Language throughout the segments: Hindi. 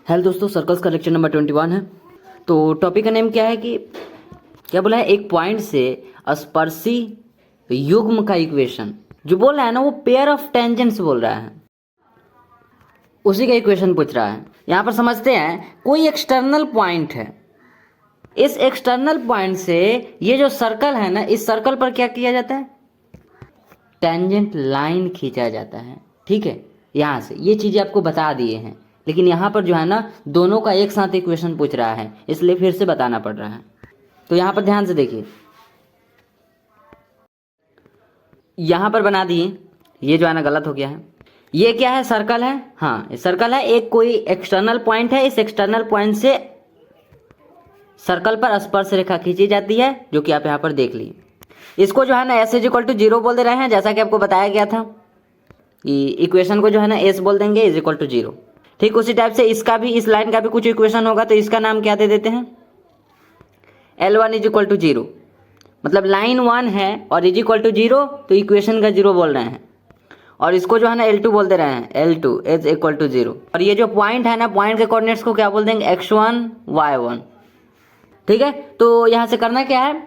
हेलो दोस्तों, सर्कल्स का लेक्चर नंबर 21 है। तो टॉपिक का नेम क्या है कि क्या बोला है, एक पॉइंट से स्पर्शी युग्म का इक्वेशन जो बोल रहा है ना, वो पेयर ऑफ टेंजेंट्स बोल रहा है, उसी का इक्वेशन पूछ रहा है। यहाँ पर समझते हैं, कोई एक्सटर्नल पॉइंट है, इस एक्सटर्नल पॉइंट से ये जो सर्कल है ना, इस सर्कल पर क्या किया जाता है, टेंजेंट लाइन खींचा जाता है। ठीक है, यहाँ से ये चीज़ें आपको बता दिए हैं, लेकिन यहाँ पर जो है ना, दोनों का एक साथ इक्वेशन पूछ रहा है, इसलिए फिर से बताना पड़ रहा है। तो यहाँ पर ध्यान से देखिए, यहाँ पर बना दिए, ये जो है ना गलत हो गया है। ये क्या है, सर्कल है, हाँ ये सर्कल है, एक कोई एक्सटर्नल पॉइंट है, इस एक्सटर्नल पॉइंट से सर्कल पर स्पर्श रेखा खींची जाती है, जो कि आप यहाँ पर देख लीजिए। इसको जो है ना s इज इक्वल टू 0 बोल दे रहे हैं, जैसा कि आपको बताया गया था कि इक्वेशन को जो है ना s बोल देंगे इज इक्वल टू 0। ठीक उसी टाइप से इसका भी, इस लाइन का भी कुछ इक्वेशन होगा, तो इसका नाम क्या दे देते हैं, L1 इज इक्वल टू 0। मतलब लाइन 1 है और इज इक्वल टू 0, तो इक्वेशन का 0 बोल रहे हैं, और इसको जो है ना L2 बोल दे रहे हैं, L2 इज इक्वल टू 0। और ये जो पॉइंट है ना, पॉइंट के कोऑर्डिनेट्स को क्या बोल देंगे, x1 y1। ठीक है, तो यहाँ से करना क्या है,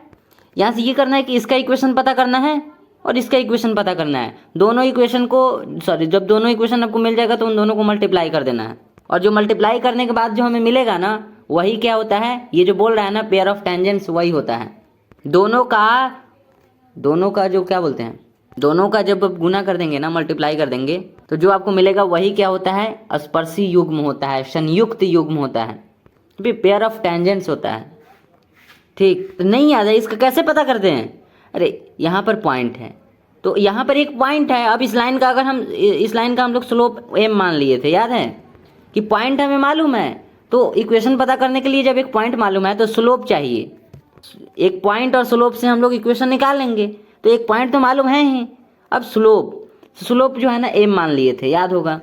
यहाँ से ये करना है कि इसका इक्वेशन पता करना है और इसका इक्वेशन पता करना है। दोनों इक्वेशन को, सॉरी, जब दोनों इक्वेशन आपको मिल जाएगा तो उन दोनों को मल्टीप्लाई कर देना है, और जो मल्टीप्लाई करने के बाद जो हमें मिलेगा ना, वही क्या होता है, ये जो बोल रहा है ना पेयर ऑफ टेंजेंट्स, वही होता है। दोनों का जो क्या बोलते हैं, दोनों का जब आप गुना कर देंगे ना, मल्टीप्लाई कर देंगे, तो जो आपको मिलेगा वही क्या होता है, स्पर्शी युग्म होता है, संयुक्त युग्म होता है, पेयर ऑफ टेंजेंट्स होता है। ठीक, तो नहीं याद है, इसका कैसे पता करते हैं, अरे यहाँ पर पॉइंट है, तो यहाँ पर एक पॉइंट है। अब इस लाइन का, अगर हम इस लाइन का हम लोग स्लोप m मान लिए थे, याद है कि पॉइंट हमें मालूम है, तो इक्वेशन पता करने के लिए जब एक पॉइंट मालूम है तो स्लोप चाहिए। एक पॉइंट और स्लोप से हम लोग इक्वेशन निकाल लेंगे, तो एक पॉइंट तो मालूम है ही, अब स्लोप जो है ना m मान लिए थे, याद होगा,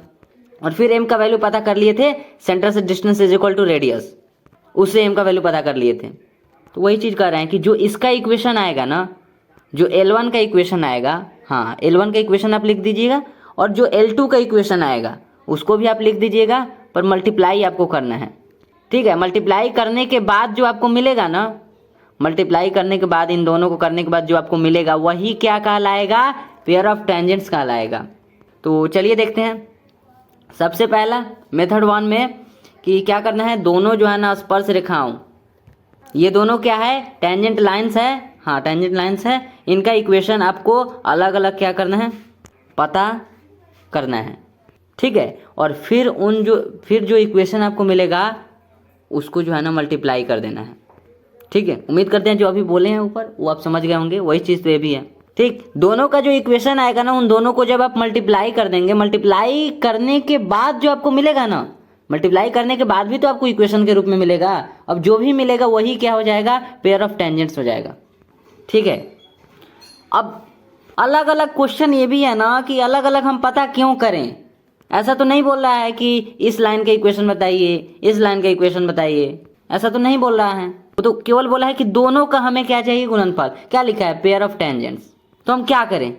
और फिर m का वैल्यू पता कर लिए थे, सेंटर से distance is equal to radius, उससे m का वैल्यू पता कर लिए थे। तो वही चीज़ कर रहे हैं कि जो इसका इक्वेशन आएगा ना, जो L1 का इक्वेशन आएगा, हाँ L1 का इक्वेशन आप लिख दीजिएगा, और जो L2 का इक्वेशन आएगा उसको भी आप लिख दीजिएगा, पर मल्टीप्लाई आपको करना है। ठीक है, मल्टीप्लाई करने के बाद जो आपको मिलेगा ना, मल्टीप्लाई करने के बाद, इन दोनों को करने के बाद जो आपको मिलेगा वही क्या कहलाएगा, पेयर ऑफ टेंजेंट्स कहलाएगा। तो चलिए देखते हैं। सबसे पहला मेथड 1 में कि क्या करना है, दोनों जो है ना स्पर्श रेखाओं, ये दोनों क्या है, टेंजेंट लाइंस है, हाँ टेंजेंट लाइंस है, इनका इक्वेशन आपको अलग अलग क्या करना है, पता करना है। ठीक है, और फिर जो इक्वेशन आपको मिलेगा उसको जो है ना मल्टीप्लाई कर देना है। ठीक है, उम्मीद करते हैं जो अभी बोले हैं ऊपर वो आप समझ गए होंगे, वही चीज़ तो ये भी है। ठीक, दोनों का जो इक्वेशन आएगा ना, उन दोनों को जब आप मल्टीप्लाई कर देंगे, मल्टीप्लाई करने के बाद जो आपको मिलेगा ना, मल्टीप्लाई करने के बाद भी तो आपको इक्वेशन के रूप में मिलेगा, अब जो भी मिलेगा वही क्या हो जाएगा, पेयर ऑफ टेंजेंट्स हो जाएगा। ठीक है, अब अलग अलग क्वेश्चन ये भी है ना कि अलग अलग हम पता क्यों करें। ऐसा तो नहीं बोल रहा है कि इस लाइन का इक्वेशन बताइए, इस लाइन का इक्वेशन बताइए, ऐसा तो नहीं बोल रहा है। वो तो केवल बोला है कि दोनों का हमें क्या चाहिए, गुणनफल। क्या लिखा है, पेयर ऑफ टेंजेंट्स। तो हम क्या करें,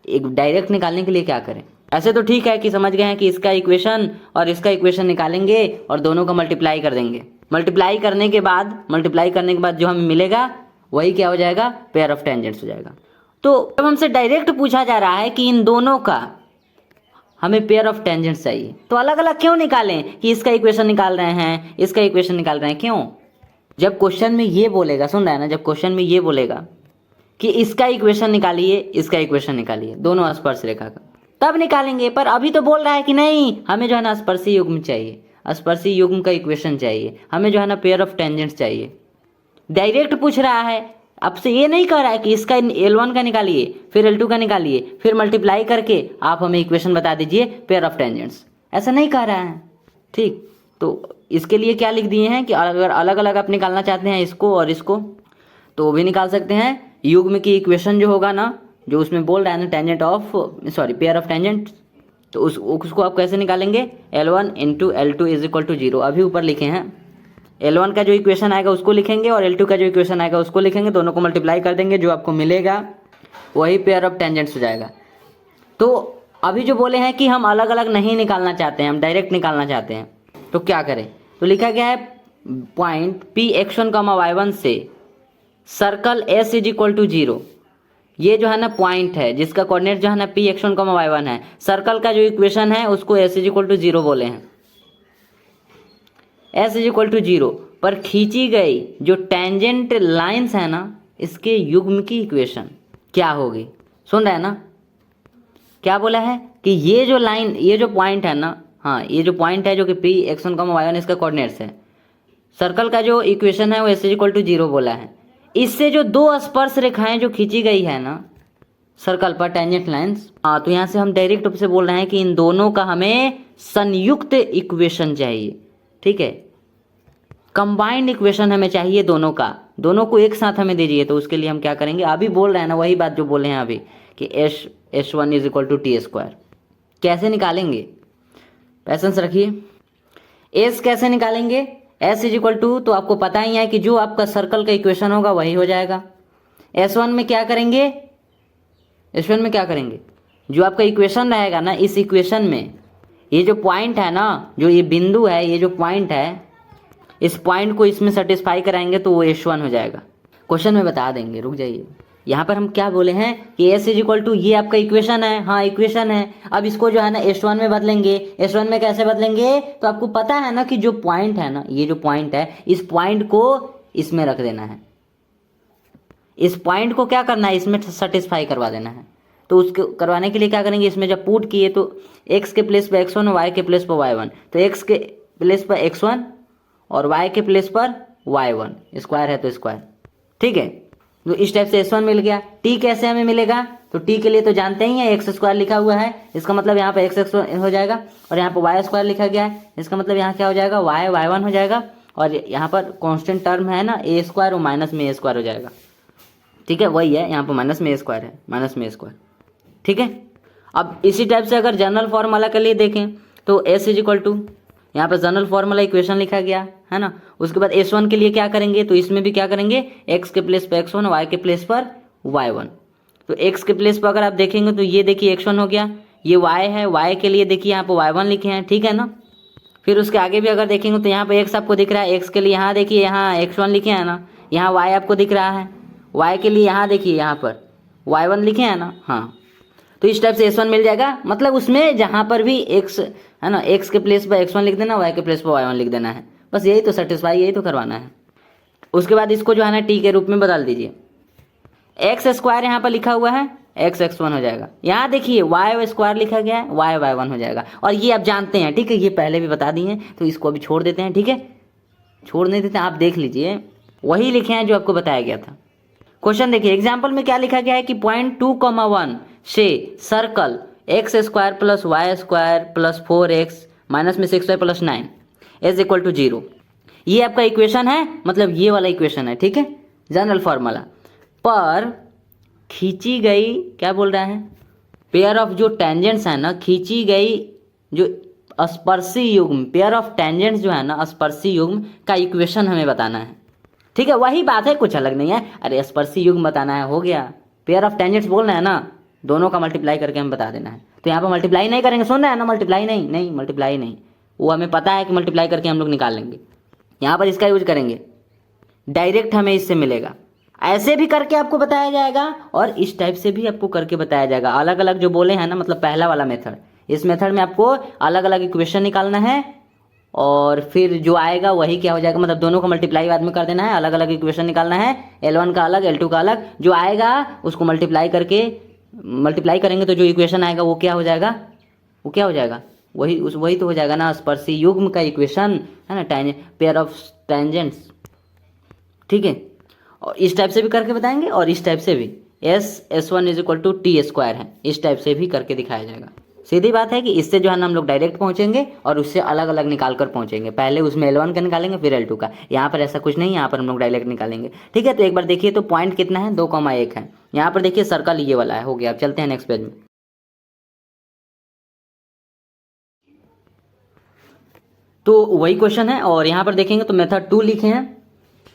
एक डायरेक्ट निकालने के लिए क्या करें। ऐसे तो ठीक है कि समझ गए हैं कि इसका इक्वेशन और इसका इक्वेशन निकालेंगे और दोनों का मल्टीप्लाई कर देंगे। मल्टीप्लाई करने के बाद जो हमें मिलेगा वही क्या हो जाएगा, पेयर ऑफ टेंजेंट्स हो जाएगा। तो जब हमसे डायरेक्ट पूछा जा रहा है कि इन दोनों का हमें पेयर ऑफ टेंजेंट्स चाहिए, तो अलग अलग क्यों निकालें कि इसका इक्वेशन निकाल रहे हैं, इसका इक्वेशन निकाल रहे हैं, क्यों। जब क्वेश्चन में ये बोलेगा, सुन रहा है ना, जब क्वेश्चन में ये बोलेगा कि इसका इक्वेशन निकालिए, इसका इक्वेशन निकालिए, दोनों स्पर्श रेखा का, तब निकालेंगे। पर अभी तो बोल रहा है कि नहीं, हमें जो है ना स्पर्शी युग्म चाहिए, स्पर्शी युग्म का इक्वेशन चाहिए, हमें जो है ना पेयर ऑफ टेंजेंट्स चाहिए। डायरेक्ट पूछ रहा है, आपसे ये नहीं कह रहा है कि इसका L1 का निकालिए, फिर L2 का निकालिए, फिर मल्टीप्लाई करके आप हमें इक्वेशन बता दीजिए पेयर ऑफ टेंजेंट्स, ऐसा नहीं कह रहा है। ठीक, तो इसके लिए क्या लिख दिए हैं कि अगर अलग अलग आप निकालना चाहते हैं इसको और इसको, तो वो भी निकाल सकते हैं। युग्म की इक्वेशन जो होगा ना, जो उसमें बोल रहा है ना पेयर ऑफ टेंजेंट्स, तो उसको आप कैसे निकालेंगे, L1 into L2 is equal to 0। अभी ऊपर लिखे हैं, L1 का जो इक्वेशन आएगा उसको लिखेंगे और L2 का जो इक्वेशन आएगा उसको लिखेंगे, दोनों को मल्टीप्लाई कर देंगे, जो आपको मिलेगा वही पेयर ऑफ टेंजेंट्स हो जाएगा। तो अभी जो बोले हैं कि हम अलग अलग नहीं निकालना चाहते हैं, हम डायरेक्ट निकालना चाहते हैं, तो क्या करें, तो लिखा गया है point P x1 comma y1 से circle s is equal to 0। ये जो है ना पॉइंट है जिसका कोऑर्डिनेट जो है ना पी x1 कॉमा y1 है, सर्कल का जो इक्वेशन है उसको s इज इक्वल टू 0 बोले हैं। s इज इक्वल टू 0 पर खींची गई जो टेंजेंट लाइंस है ना, इसके युग्म की इक्वेशन क्या होगी? सुन रहे हैं ना, क्या बोला है कि ये जो लाइन, ये जो पॉइंट है ना, हाँ ये जो पॉइंट है जो कि पी x1 कॉमा y1 इसका कोऑर्डिनेट्स है, सर्कल का जो इक्वेशन है वो s इज इक्वल टू 0 बोला है। इससे जो दो स्पर्श रेखाएं जो खींची गई है ना सर्कल पर, टेंजेंट लाइंस, हाँ तो यहाँ से हम डायरेक्ट रूप से बोल रहे हैं कि इन दोनों का हमें संयुक्त इक्वेशन चाहिए। ठीक है, कंबाइंड इक्वेशन हमें चाहिए दोनों का, दोनों को एक साथ हमें दीजिए। तो उसके लिए हम क्या करेंगे, अभी बोल रहे हैं ना वही बात जो बोले हैं अभी कि S1 is equal to T square. कैसे निकालेंगे, पैसेंस रखिए। S कैसे निकालेंगे, S इज इक्वल टू, तो आपको पता ही है कि जो आपका सर्कल का इक्वेशन होगा वही हो जाएगा। S1 में क्या करेंगे, S1 में क्या करेंगे, जो आपका इक्वेशन रहेगा ना, इस इक्वेशन में ये जो पॉइंट है ना, जो ये बिंदु है, ये जो पॉइंट है, इस पॉइंट को इसमें सेटिस्फाई कराएंगे तो वो S1 हो जाएगा। क्वेश्चन में बता देंगे, रुक जाइए। यहाँ पर हम क्या बोले हैं कि S इज इक्वल टू, ये आपका इक्वेशन है, हाँ इक्वेशन है। अब इसको जो है ना S1 में बदलेंगे। S1 में कैसे बदलेंगे, तो आपको पता है ना कि जो पॉइंट है ना, ये जो पॉइंट है, इस पॉइंट को इसमें रख देना है। इस पॉइंट को क्या करना है, इसमें सेटिस्फाई करवा देना है। तो उसको करवाने के लिए क्या करेंगे, इसमें जब पुट किए तो x के प्लेस पर x1 और y के प्लेस पर y1, तो x के प्लेस पर x1 और y के प्लेस पर y1, स्क्वायर है तो स्क्वायर। ठीक है, तो इस टाइप से S1 मिल गया। t कैसे हमें मिलेगा, तो t के लिए तो जानते ही हैं x स्क्वायर लिखा हुआ है, इसका मतलब यहाँ पे x हो जाएगा, और यहाँ पे y स्क्वायर लिखा गया है, इसका मतलब यहाँ क्या हो जाएगा, y1 हो जाएगा, और यहाँ पर कांस्टेंट टर्म है ना a स्क्वायर, वो माइनस में a स्क्वायर हो जाएगा। ठीक है, वही है, यहाँ पर माइनस में a स्क्वायर है, माइनस में a स्क्वायर। ठीक है, अब इसी टाइप से अगर जनरल फॉर्मूला के लिए देखें तो S इज इक्वल टू, यहाँ पर जनरल फॉर्मूला इक्वेशन लिखा गया है ना। उसके बाद S1 के लिए क्या करेंगे, तो इसमें भी क्या करेंगे, x के प्लेस पर x1, y के प्लेस पर y1। तो x के प्लेस पर अगर आप देखेंगे तो ये देखिए x1 हो गया, ये y है, y के लिए देखिए यहाँ पर y1 लिखे हैं। ठीक है ना, फिर उसके आगे भी अगर देखेंगे तो यहाँ पर x आपको दिख रहा है, x के लिए यहाँ देखिए यहाँ x1 लिखे हैं ना, यहाँ y आपको दिख रहा है, y के लिए यहाँ देखिए यहाँ पर y1 लिखे हैं ना। हाँ, तो इस टाइप से S1 मिल जाएगा, मतलब उसमें जहाँ पर भी x है ना, x के प्लेस पर x1 लिख देना, y के प्लेस पर y1 लिख देना है, बस यही तो सेटिस्फाई, यही तो करवाना है। उसके बाद इसको जो है ना t के रूप में बदल दीजिए। x स्क्वायर यहाँ पर लिखा हुआ है, x x1 हो जाएगा। यहाँ देखिए y स्क्वायर लिखा गया है, y y1 हो जाएगा। और ये आप जानते हैं, ठीक है, ये पहले भी बता दिए हैं, तो इसको अभी छोड़ देते हैं। ठीक है, छोड़ नहीं देते, आप देख लीजिए, वही लिखे हैं जो आपको बताया गया था। क्वेश्चन देखिए, एग्जाम्पल में क्या लिखा गया है कि पॉइंट 2,1 से circle x square plus Y square plus 4x minus में 6y plus 9 is equal to 0। ये आपका इक्वेशन है, मतलब ये वाला इक्वेशन है। ठीक है, जनरल फॉर्मूला पर खींची गई, क्या बोल रहा है, पेयर ऑफ जो टेंजेंट्स है ना, खींची गई जो स्पर्शी युग्म, पेयर ऑफ टेंजेंट्स जो है ना, स्पर्शी युग्म का इक्वेशन हमें बताना है। ठीक है, वही बात है, कुछ अलग नहीं है। अरे स्पर्शी युग्म बताना है, हो गया। पेयर ऑफ टेंजेंट्स बोल रहे हैं ना, दोनों का मल्टीप्लाई करके हमें बता देना है। तो यहाँ पर मल्टीप्लाई नहीं करेंगे, सुन रहे हैं ना, मल्टीप्लाई नहीं मल्टीप्लाई नहीं, वो हमें पता है कि मल्टीप्लाई करके हम लोग निकाल लेंगे। यहाँ पर इसका यूज करेंगे, डायरेक्ट हमें इससे मिलेगा। ऐसे भी करके आपको बताया जाएगा और इस टाइप से भी आपको करके बताया जाएगा। अलग अलग जो बोले हैं ना, मतलब पहला वाला मेथड, इस मेथड में आपको अलग अलग इक्वेशन निकालना है और फिर जो आएगा वही क्या हो जाएगा, मतलब दोनों का मल्टीप्लाई बाद में कर देना है, अलग अलग इक्वेशन निकालना है, L1 का अलग, L2 का अलग, जो आएगा उसको मल्टीप्लाई करेंगे तो जो इक्वेशन आएगा वो क्या हो जाएगा, वो क्या हो जाएगा, वही तो हो जाएगा ना, स्पर्शी युग्म का इक्वेशन है ना, पेयर ऑफ टेंजेंट्स। ठीक है, और इस टाइप से भी करके बताएंगे और इस टाइप से भी, S1 is equal to T square है, इस टाइप से भी करके दिखाया जाएगा। सीधी बात है कि इससे जो है ना हम लोग डायरेक्ट पहुंचेंगे और उससे अलग अलग निकाल कर पहुंचेंगे। पहले उसमें L1 का निकालेंगे फिर L2 का। यहाँ पर ऐसा कुछ नहीं, यहाँ पर हम लोग डायरेक्ट निकालेंगे। ठीक है, तो एक बार देखिए तो पॉइंट कितना है, 2,1 है। यहाँ पर देखिए सर्कल ये वाला है, हो गया। अब चलते हैं नेक्स्ट पेज में। तो वही क्वेश्चन है और यहाँ पर देखेंगे तो मेथड 2 लिखे हैं।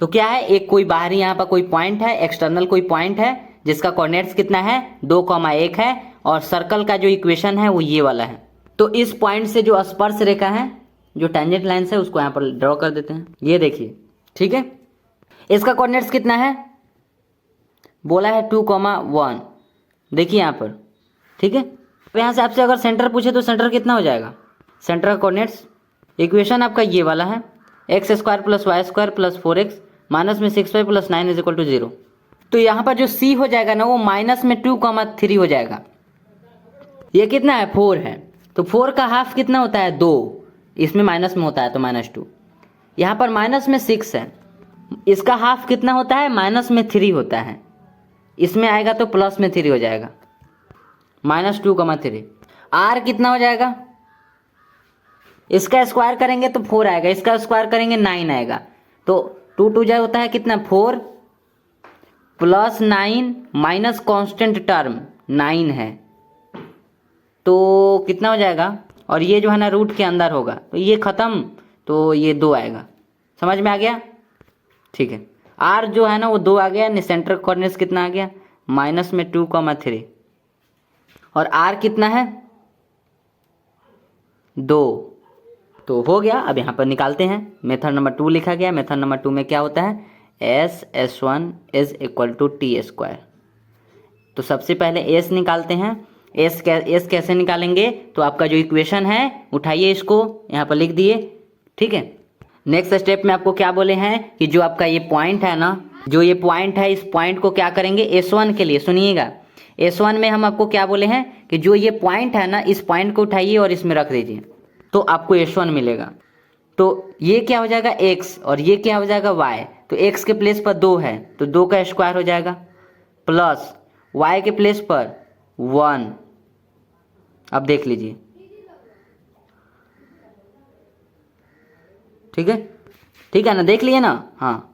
तो क्या है, एक कोई बाहरी यहाँ पर कोई पॉइंट है, एक्सटर्नल कोई पॉइंट है जिसका कोऑर्डिनेट्स कितना है, 2,1 है और सर्कल का जो इक्वेशन है वो ये वाला है। तो इस पॉइंट से जो स्पर्श रेखा है, जो टेंजेंट लाइन है उसको यहाँ पर ड्रॉ कर देते हैं। ये देखिए, ठीक है। इसका कोऑर्डिनेट्स कितना है, बोला है 2,1। देखिए यहाँ पर, ठीक है। तो यहाँ से आपसे अगर सेंटर पूछे तो सेंटर कितना हो जाएगा, सेंटर का कोऑर्डिनेट्स इक्वेशन आपका ये वाला है, x² + y² + 4x माइनस में 6y + 9 = 0। तो यहाँ पर जो c हो जाएगा ना वो माइनस में 2,3 हो जाएगा। ये कितना है, 4 है। तो 4 का हाफ कितना होता है, 2। इसमें माइनस में होता है तो -2। यहाँ पर माइनस में 6 है, इसका हाफ कितना होता है, -3 होता है। इसमें आएगा तो +3 हो जाएगा, -2,3। r कितना हो जाएगा, इसका स्क्वायर करेंगे तो 4 आएगा, इसका स्क्वायर करेंगे 9 आएगा। तो 2 2 जा होता है कितना, 4 + 9 माइनस कांस्टेंट टर्म 9 है तो कितना हो जाएगा। और ये जो है ना रूट के अंदर होगा तो ये खत्म, तो ये 2 आएगा। समझ में आ गया, ठीक है। r जो है ना वो 2 आ गया, सेंटर कोऑर्डिनेट्स कितना आ गया, -2,3। और r कितना है, 2। तो हो गया। अब यहाँ पर निकालते हैं। मेथड नंबर 2 लिखा गया। मेथड नंबर 2 में क्या होता है, s1 = t²। तो सबसे पहले s निकालते हैं। s कैसे निकालेंगे, तो आपका जो इक्वेशन है उठाइए, इसको यहाँ पर लिख दिए, ठीक है। नेक्स्ट स्टेप में आपको क्या बोले हैं कि जो आपका ये पॉइंट है ना, जो ये पॉइंट है, इस पॉइंट को क्या करेंगे, s1 के लिए सुनिएगा। s1 में हम आपको क्या बोले हैं कि जो ये पॉइंट है ना, इस पॉइंट को उठाइए और इसमें रख दीजिए तो आपको s1 मिलेगा। तो ये क्या हो जाएगा, x, और ये क्या हो जाएगा, y। तो x के प्लेस पर 2 है तो 2 का स्क्वायर हो जाएगा, प्लस y के प्लेस पर 1। अब देख लीजिए, ठीक है ना, देख लिए ना, हाँ।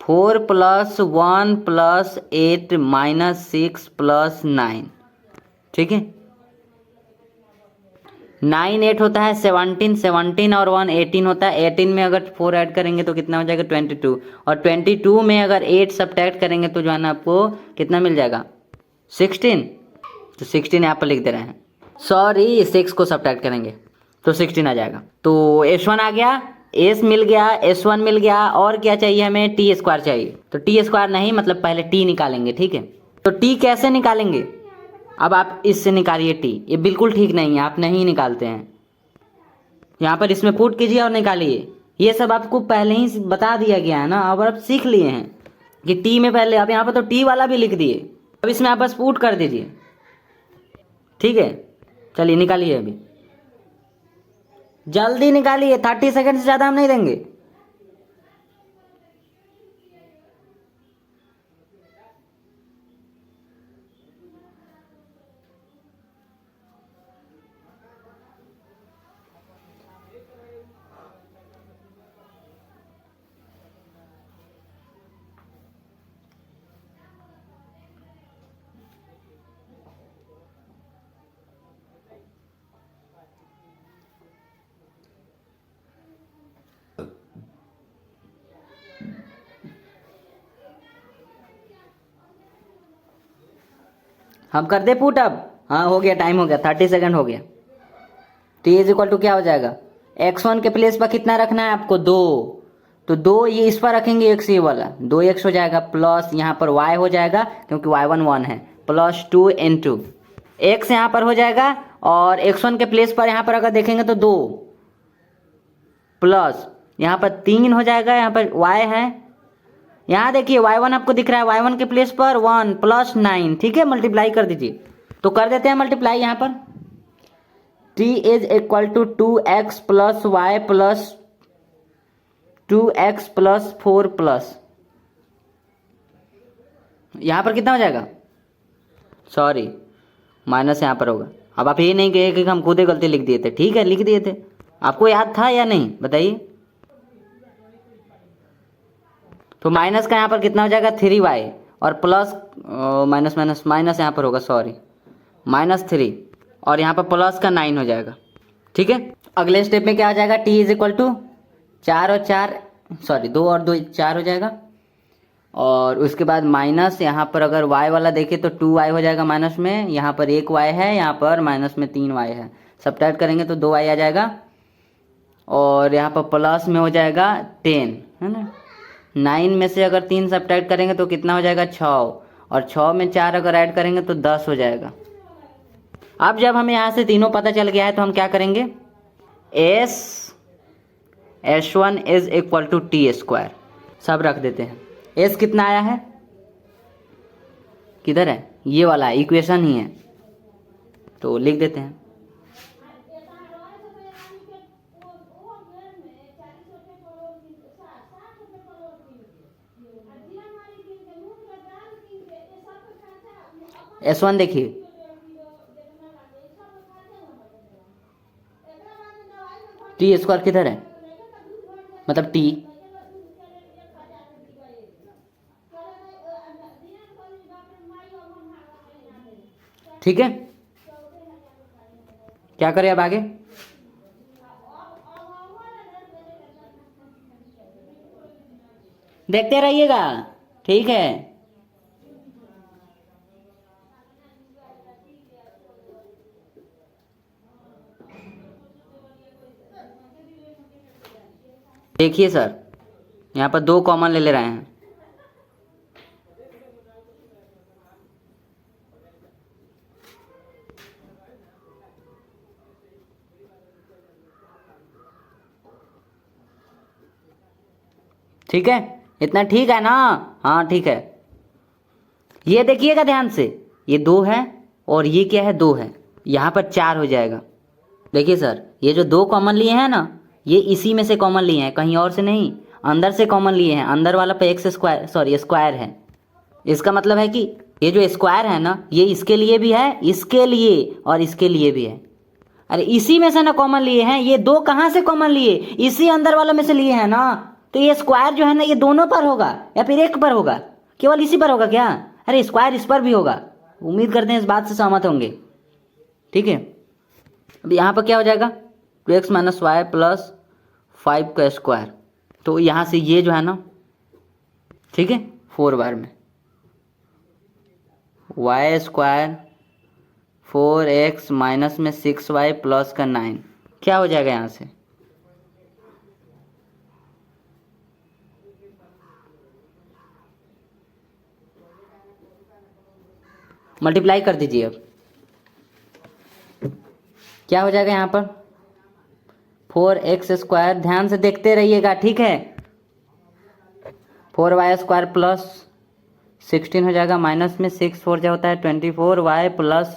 4 + 1 + 8 - 6 + 9, ठीक है। 9 8 होता है 17, 17 और 1 18 होता है। 18 में अगर 4 ऐड करेंगे तो कितना हो जाएगा, 22। और 22 में अगर 8 सब्ट्रैक्ट करेंगे तो जो है ना आपको कितना मिल जाएगा, 16। तो 16 यहाँ पर लिख दे रहे हैं, सॉरी 6 को सब्ट्रैक्ट करेंगे तो 16 आ जाएगा। तो s1 आ गया, s मिल गया, s1 मिल गया, और क्या चाहिए हमें, t² चाहिए। तो t² नहीं, मतलब पहले t निकालेंगे, ठीक है। तो t कैसे निकालेंगे, अब आप इससे निकालिए t। ये बिल्कुल ठीक नहीं है, आप नहीं निकालते हैं। यहाँ पर इसमें पुट कीजिए और निकालिए। ये सब आपको पहले ही बता दिया गया है ना, अब आप सीख लिए हैं कि t में पहले, अब यहाँ पर तो t वाला भी लिख दिए, अब इसमें आप बस पुट कर दीजिए, ठीक है। चलिए निकालिए, अभी जल्दी निकालिए, 30 सेकंड से ज़्यादा हम नहीं देंगे। हम कर दे पुट अब, हाँ हो गया, टाइम हो गया, 30 सेकंड हो गया। t = क्या हो जाएगा, x1 के प्लेस पर कितना रखना है आपको, 2। तो 2 ये इस पर रखेंगे, x ये वाला 2x हो जाएगा, प्लस यहाँ पर y हो जाएगा क्योंकि y1 1 है, +2 × x यहाँ पर हो जाएगा। और x1 के प्लेस पर यहाँ पर अगर देखेंगे तो 2 प्लस यहाँ पर 3 हो जाएगा, यहाँ पर y है, यहाँ देखिए y1 आपको दिख रहा है, y1 के प्लेस पर 1 + 9, ठीक है। मल्टीप्लाई कर दीजिए, तो कर देते हैं मल्टीप्लाई। यहाँ पर t = 2x + y + 2x + 4 यहाँ पर कितना हो जाएगा, सॉरी माइनस यहाँ पर होगा। अब आप ये नहीं कहे कि हम खुद ही गलती लिख दिए थे, ठीक है लिख दिए थे, आपको याद था या नहीं बताइए। तो माइनस का यहाँ पर कितना हो जाएगा, 3y, और प्लस माइनस यहाँ पर होगा, सॉरी -3, और यहाँ पर प्लस का 9 हो जाएगा, ठीक है। अगले स्टेप में क्या हो जाएगा, t = 4 और 4, सॉरी 2 और 2 4 हो जाएगा। और उसके बाद माइनस यहाँ पर अगर y वाला देखें तो 2y हो जाएगा माइनस में, यहाँ पर 1y है, यहाँ पर माइनस में 3y है, सब्ट्रैक्ट करेंगे तो 2y आ जाएगा। और यहाँ पर प्लस में हो जाएगा 10, है ना। 9 में से अगर 3 सब्ट्रैक्ट करेंगे तो कितना हो जाएगा 6, और 6 में 4 अगर ऐड करेंगे तो 10 हो जाएगा। अब जब हमें यहाँ से तीनों पता चल गया है तो हम क्या करेंगे, S1 is equal to T square सब रख देते हैं। S कितना आया है, किधर है, ये वाला है, इक्वेशन ही है, तो लिख देते हैं। S1 देखिए, टी स्क्वायर किधर है, मतलब टी, ठीक है। क्या करें अब आगे, देखते रहिएगा, ठीक है। देखिए सर, यहाँ पर 2 कॉमन ले रहे हैं, ठीक है, इतना ठीक है ना, हाँ ठीक है। ये देखिएगा ध्यान से, ये 2 है और ये क्या है, 2 है, यहाँ पर 4 हो जाएगा। देखिए सर, ये जो 2 कॉमन लिए हैं ना, ये इसी में से कॉमन लिए हैं, कहीं और से नहीं, अंदर से कॉमन लिए हैं। अंदर वाला पे एक्स स्क्वायर, सॉरी स्क्वायर है, इसका मतलब है कि ये जो स्क्वायर है ना, ये इसके लिए भी है, इसके लिए और इसके लिए भी है। अरे इसी में से ना कॉमन लिए हैं, ये 2 कहाँ से कॉमन लिए, इसी अंदर वाला में से लिए हैं ना, तो ये स्क्वायर जो है ना, ये दोनों पर होगा या फिर एक पर होगा, केवल इसी पर होगा क्या, अरे स्क्वायर इस पर भी होगा। उम्मीद करते हैं इस बात से सहमत होंगे, ठीक है। अब यहाँ पर क्या हो जाएगा, 2x माइनस वाई प्लस 5 का स्क्वायर, तो यहाँ से ये जो है ना, ठीक है, 4 बार में वाई स्क्वायर 4x माइनस में 6y प्लस का 9, क्या हो जाएगा यहाँ से, मल्टीप्लाई कर दीजिए। अब क्या हो जाएगा यहाँ पर, 4x स्क्वायर, ध्यान से देखते रहिएगा, ठीक है, 4y स्क्वायर प्लस 16 हो जाएगा, माइनस में 6 4 जो होता है 24y plus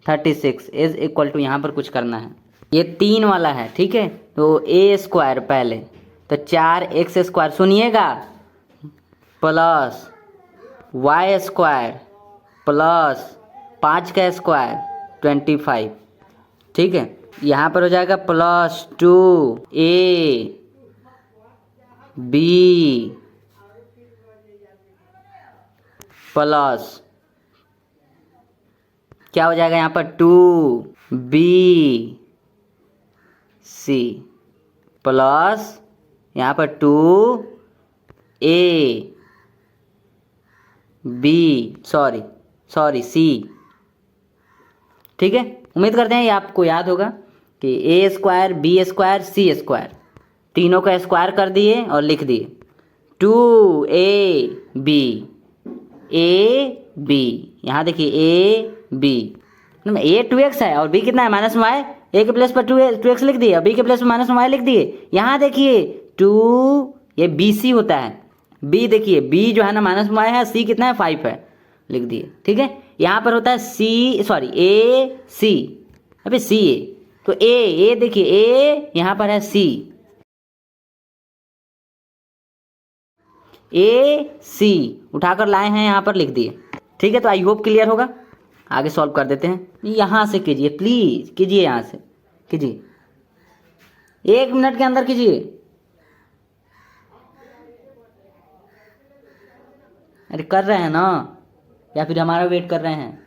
36 is equal to, यहाँ पर कुछ करना है, ये 3 वाला है, ठीक है, तो a स्क्वायर पहले, तो 4x स्क्वायर सुनिएगा, प्लस y स्क्वायर प्लस 5 का स्क्वायर 25, ठीक है। यहाँ पर हो जाएगा प्लस 2a b प्लस क्या हो जाएगा यहाँ पर 2b c प्लस यहाँ पर 2a b सॉरी c, ठीक है। उम्मीद करते हैं ये आपको याद होगा कि a square B square C square, तीनों का स्क्वायर कर दिए और लिख दिए 2ab a b, यहाँ देखिए a b, a 2x है और b कितना है माइनस वाई, a के प्लेस पर 2x लिख दिए और b के प्लेस पर माइनस वाई लिख दिए। यहाँ देखिए 2, ये बी सी होता है, b देखिए b जो है ना माइनस वाई है, c कितना है 5 है, लिख दिए, ठीक है। यहाँ पर होता है a c, अभी c a, तो a देखिए a यहाँ पर है c, a c उठाकर लाए हैं यहाँ पर लिख दिए, ठीक है। तो आई होप क्लियर होगा, आगे सॉल्व कर देते हैं। यहाँ से कीजिए, प्लीज कीजिए, यहाँ से कीजिए, 1 मिनट के अंदर कीजिए। अरे कर रहे हैं ना, या फिर हमारा वेट कर रहे हैं,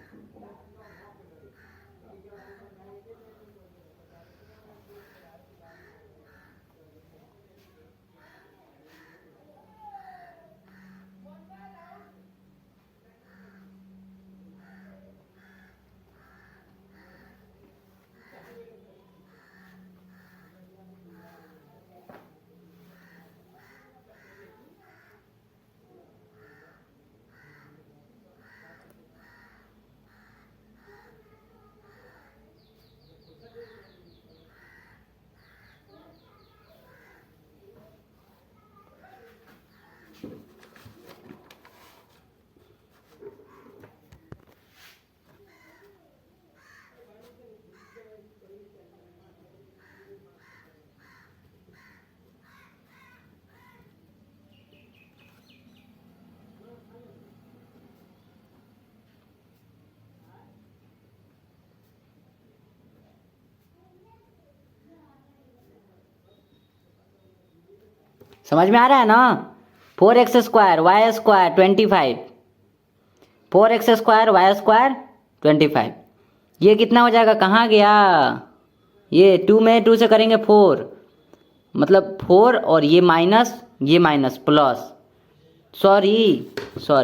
समझ में आ रहा है ना। 4x square Y square 25, 4x square Y square 25, ये कितना हो जाएगा, कहाँ गया, ये 2 में 2 से करेंगे 4, मतलब 4 और ये माइनस प्लस, सॉरी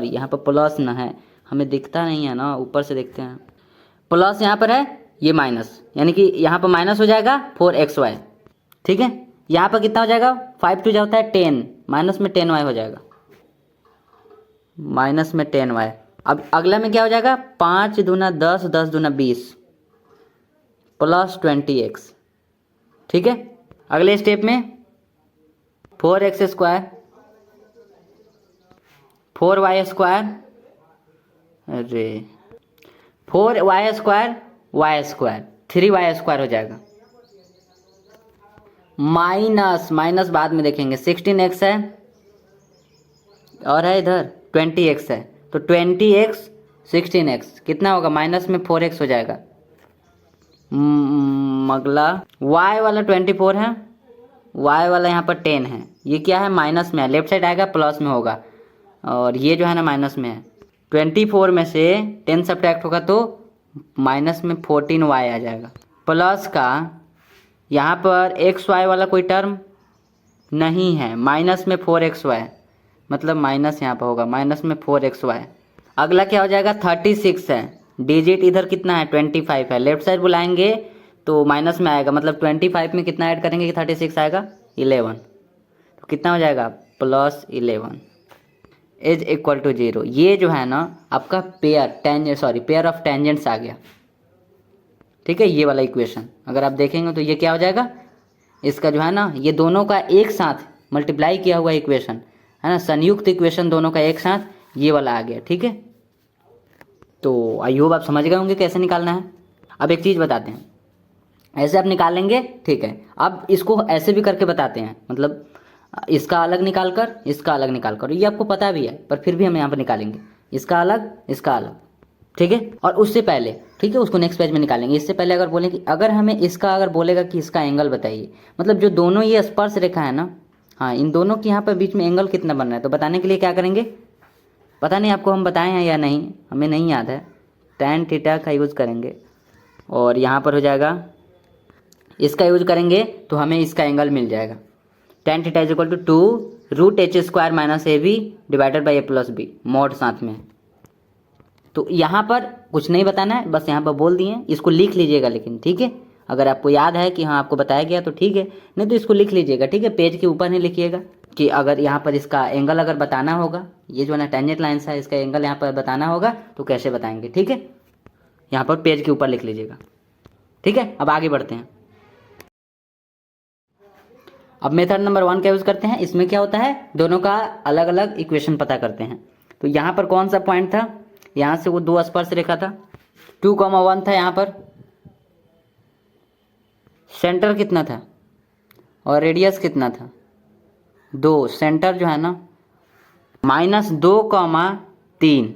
यहाँ पर प्लस ना है, हमें दिखता नहीं है ना, ऊपर से देखते हैं, प्लस यहाँ पर है, ये माइनस, यानी कि यहाँ पर माइनस हो जाएगा 4xy, ठीक है। यहाँ पर कितना हो जाएगा, 5 2 जाता है 10, माइनस में 10y हो जाएगा, माइनस में 10y। अब अगला में क्या हो जाएगा, 5 दूना 10, 10 दूना 20 प्लस 20x, ठीक है। अगले स्टेप में 4x स्क्वायर 4y स्क्वायर, अरे 4y square y square 3y square हो जाएगा, माइनस बाद में देखेंगे, 16x है और है इधर 20x है, तो 20x 16x कितना होगा, माइनस में 4x हो जाएगा। अगला y वाला 24 है, y वाला यहाँ पर 10 है, ये क्या है, माइनस में है, लेफ्ट साइड आएगा प्लस में होगा, और ये जो है ना माइनस में है। 24 में से 10 सब्ट्रैक्ट होगा तो माइनस में 14y आ जाएगा, प्लस का यहाँ पर xy वाला कोई टर्म नहीं है, माइनस में 4xy, मतलब माइनस यहाँ पर होगा, माइनस में 4xy। अगला क्या हो जाएगा, 36 है, डिजिट इधर कितना है 25 है, लेफ्ट साइड बुलाएंगे तो माइनस में आएगा, मतलब 25 में कितना ऐड करेंगे कि 36 आएगा 11, तो कितना हो जाएगा प्लस 11 इज इक्वल टू 0। ये जो है ना आपका पेयर ऑफ टेंजेंट्स आ गया, ठीक है। ये वाला इक्वेशन अगर आप देखेंगे तो ये क्या हो जाएगा, इसका जो है ना ये दोनों का एक साथ मल्टीप्लाई किया हुआ इक्वेशन है ना, संयुक्त इक्वेशन दोनों का एक साथ, ये वाला आ गया, ठीक है। तो आई होप आप समझ गए होंगे कैसे निकालना है। अब एक चीज़ बताते हैं, ऐसे आप निकालेंगे, ठीक है। अब इसको ऐसे भी करके बताते हैं, मतलब इसका अलग निकाल कर इसका अलग निकाल कर, ये आपको पता भी है पर फिर भी हम यहाँ पर निकालेंगे, इसका अलग इसका अलग, ठीक है। और उससे पहले, ठीक है, उसको नेक्स्ट पेज में निकालेंगे। इससे पहले अगर बोलें कि अगर हमें इसका अगर बोलेगा कि इसका एंगल बताइए, मतलब जो दोनों ये स्पर्श रेखा है ना, हाँ, इन दोनों के यहाँ पर बीच में एंगल कितना बन रहा है, तो बताने के लिए क्या करेंगे, पता नहीं आपको हम बताए हैं या नहीं, हमें नहीं याद है, tan थीटा का यूज़ करेंगे और यहाँ पर हो जाएगा इसका यूज करेंगे तो हमें इसका एंगल मिल जाएगा, tan theta is equal to 2 √h² minus AB divided by A plus B mod साथ में। तो यहाँ पर कुछ नहीं बताना है, बस यहाँ पर बोल दिए, इसको लिख लीजिएगा लेकिन, ठीक है। अगर आपको याद है कि हाँ आपको बताया गया तो ठीक है, नहीं तो इसको लिख लीजिएगा, ठीक है। पेज के ऊपर नहीं लिखिएगा कि अगर यहाँ पर इसका एंगल अगर बताना होगा, ये जो है ना टेंजेंट लाइन्स है, इसका एंगल यहाँ पर बताना होगा तो कैसे बताएंगे, ठीक है। यहाँ पर पेज के ऊपर लिख लीजिएगा, ठीक है। अब आगे बढ़ते हैं। अब मेथड नंबर 1 का यूज़ करते हैं। इसमें क्या होता है, दोनों का अलग अलग इक्वेशन पता करते हैं। तो यहाँ पर कौन सा पॉइंट था, यहाँ से वो 2 स्पर्श रेखा था, 2,1 था, यहाँ पर सेंटर कितना था और रेडियस कितना था 2, सेंटर जो है ना -2,3।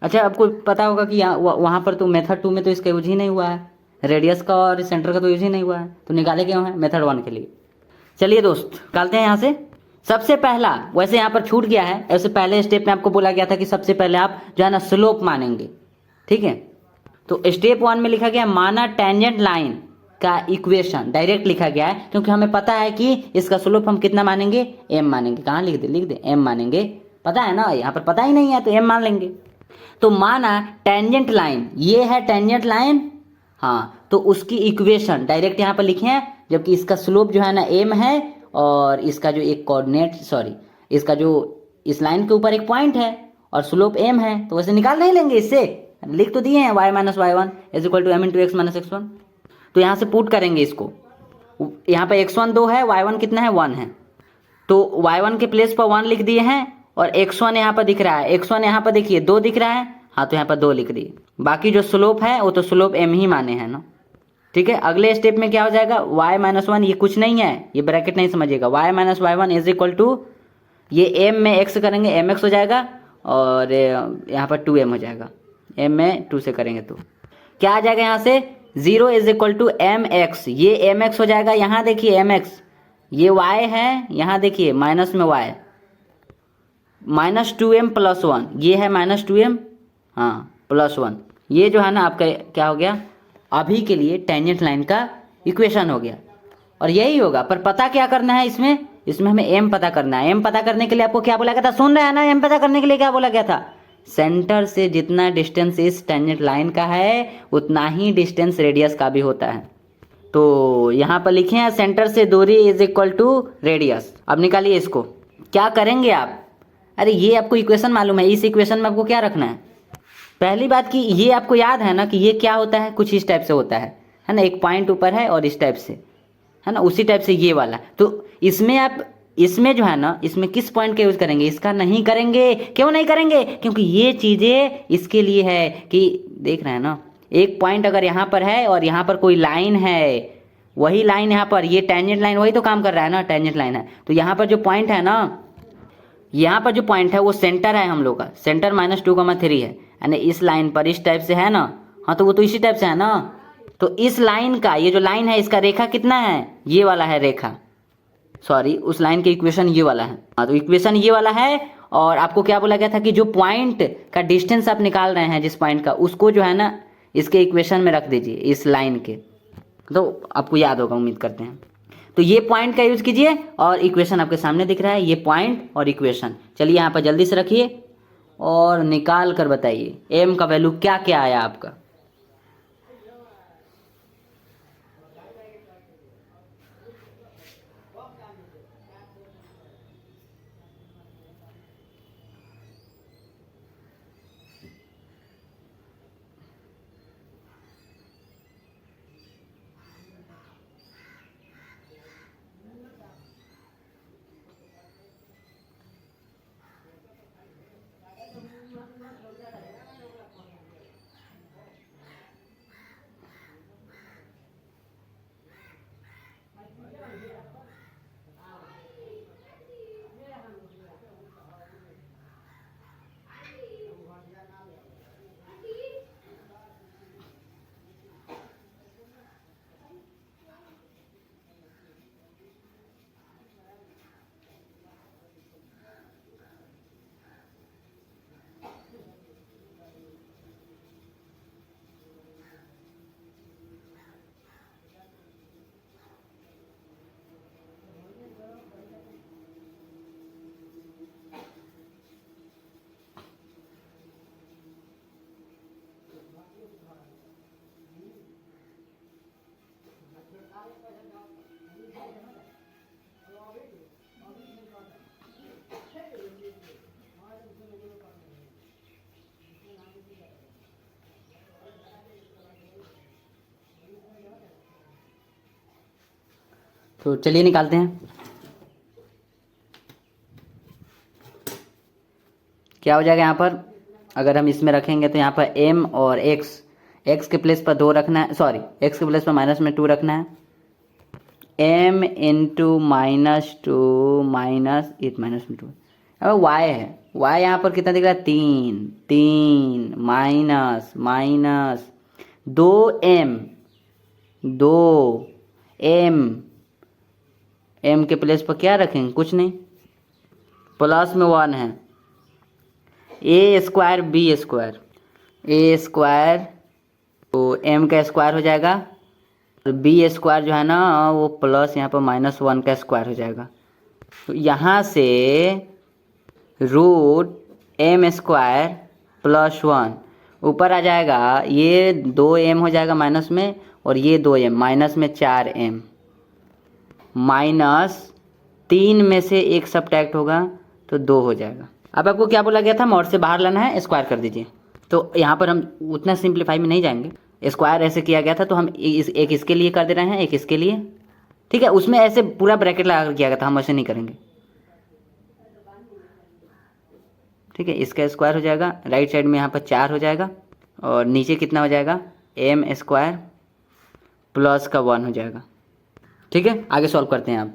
अच्छा, आपको पता होगा कि वहाँ पर तो मेथड 2 में तो इसका यूज ही नहीं हुआ है, रेडियस का और सेंटर का तो यूज ही नहीं हुआ है, तो निकाले क्यों है मेथड 1 के लिए। चलिए दोस्त निकालते हैं यहाँ से। सबसे पहला, वैसे यहाँ पर छूट गया है, ऐसे पहले स्टेप में आपको बोला गया था कि सबसे पहले आप जो है ना स्लोप मानेंगे, ठीक है। तो स्टेप 1 में लिखा गया माना टेंजेंट लाइन का इक्वेशन, डायरेक्ट लिखा गया है क्योंकि हमें पता है कि इसका स्लोप हम कितना मानेंगे, m मानेंगे। कहाँ लिख दे m मानेंगे, पता है ना, यहाँ पर पता ही नहीं है तो m मान लेंगे। तो माना टेंजेंट लाइन, ये है टेंजेंट लाइन, हाँ, तो उसकी इक्वेशन डायरेक्ट यहाँ पर लिखे हैं, जबकि इसका स्लोप जो है ना m है और इसका जो एक कोऑर्डिनेट इसका जो इस लाइन के ऊपर एक पॉइंट है और स्लोप m है, तो वैसे निकाल नहीं लेंगे, इससे लिख तो दिए हैं y - y1 is equal to m × x - x1। तो यहाँ से पुट करेंगे इसको, यहाँ पे x1 2 है, y1 कितना है 1 है, तो y1 के प्लेस पर 1 लिख दिए हैं और x1 यहाँ पर दिख रहा है, x1 यहाँ पर देखिए 2 दिख रहा है, हाँ तो यहाँ पर 2 लिख दिए। बाकी जो स्लोप है वो तो स्लोप m ही माने हैं ना, ठीक है। अगले स्टेप में क्या हो जाएगा, y - 1, ये कुछ नहीं है, ये ब्रैकेट नहीं समझिएगा, y - y1 is equal to, ये m में x करेंगे mx हो जाएगा और यहाँ पर 2m हो जाएगा, m में 2 से करेंगे तो क्या आ जाएगा, यहाँ से 0 इज इक्वल टू mx, ये mx हो जाएगा, यहाँ देखिए mx, ये y है, यहाँ देखिए माइनस में y, -2m+1, ये है -2m, हाँ +1, ये जो है ना आपका क्या हो गया, अभी के लिए टेंजेंट लाइन का इक्वेशन हो गया। और यही होगा, पर पता क्या करना है इसमें हमें m पता करना है। m पता करने के लिए आपको क्या बोला गया था, सुन रहे हैं ना, m पता करने के लिए क्या बोला गया था, सेंटर से जितना डिस्टेंस इस टेंजेंट लाइन का है उतना ही डिस्टेंस रेडियस का भी होता है। तो यहाँ पर लिखे हैं सेंटर से दूरी इज इक्वल टू रेडियस। अब निकालिए इसको, क्या करेंगे आप, अरे ये आपको इक्वेशन मालूम है, इस इक्वेशन में आपको क्या रखना है, पहली बात कि ये आपको याद है ना कि ये क्या होता है, कुछ इस टाइप से होता है ना, एक पॉइंट ऊपर है और इस टाइप से है ना, उसी टाइप से ये वाला। तो इसमें आप, इसमें जो है ना, इसमें किस पॉइंट का यूज करेंगे, इसका नहीं करेंगे। क्यों नहीं करेंगे, क्योंकि ये चीजें इसके लिए है कि देख रहे हैं ना, एक पॉइंट अगर यहाँ पर है और यहाँ पर कोई लाइन है, वही लाइन यहाँ पर, ये टेंजेंट लाइन वही तो काम कर रहा है ना, टेंजेंट लाइन है, तो यहाँ पर जो पॉइंट है ना, यहाँ पर जो पॉइंट है वो सेंटर है हम लोग का, सेंटर -2,3 है, यानी इस लाइन पर इस टाइप से है ना, हाँ तो वो तो इसी टाइप से है ना। तो इस लाइन का, ये जो लाइन है इसका रेखा कितना है, ये वाला है रेखा, सॉरी उस लाइन के इक्वेशन ये वाला है, हाँ तो इक्वेशन ये वाला है। और आपको क्या बोला गया था कि जो पॉइंट का डिस्टेंस आप निकाल रहे हैं जिस पॉइंट का, उसको जो है ना इसके इक्वेशन में रख दीजिए, इस लाइन के, तो आपको याद होगा, उम्मीद करते हैं। तो ये पॉइंट का यूज कीजिए और इक्वेशन आपके सामने दिख रहा है, ये पॉइंट और इक्वेशन। चलिए यहाँ पर जल्दी से रखिए और निकाल कर बताइए m का वैल्यू क्या क्या आया आपका। तो चलिए निकालते हैं, क्या हो जाएगा यहाँ पर, अगर हम इसमें रखेंगे तो यहाँ पर m और x के प्लेस पर 2 रखना है, सॉरी x के प्लेस पर -2 रखना है, m इंटू -2 माइनस इट -2, अब y है, y यहाँ पर कितना दिख रहा है, 3 माइनस 2m, m के प्लेस पर क्या रखेंगे, कुछ नहीं, प्लस में 1 है, a स्क्वायर, तो m का स्क्वायर हो जाएगा, और b स्क्वायर जो है ना वो प्लस यहाँ पर -1 का स्क्वायर हो जाएगा। तो यहाँ से √m² + 1 ऊपर आ जाएगा, ये 2m हो जाएगा माइनस में, और ये 2m माइनस में 4m, -3 में से 1 सब्ट्रैक्ट होगा तो 2 हो जाएगा। अब आपको क्या बोला गया था, मॉड से बाहर लाना है, स्क्वायर कर दीजिए। तो यहाँ पर हम उतना सिंप्लीफाई में नहीं जाएंगे, स्क्वायर ऐसे किया गया था तो हम एक इसके लिए कर दे रहे हैं, एक इसके लिए, ठीक है, उसमें ऐसे पूरा ब्रैकेट लगा कर किया गया था, हम ऐसे नहीं करेंगे, ठीक है। इसका स्क्वायर हो जाएगा, राइट साइड में यहाँ पर 4 हो जाएगा, और नीचे कितना हो जाएगा, m² प्लस का 1 हो जाएगा, ठीक है। आगे सॉल्व करते हैं आप।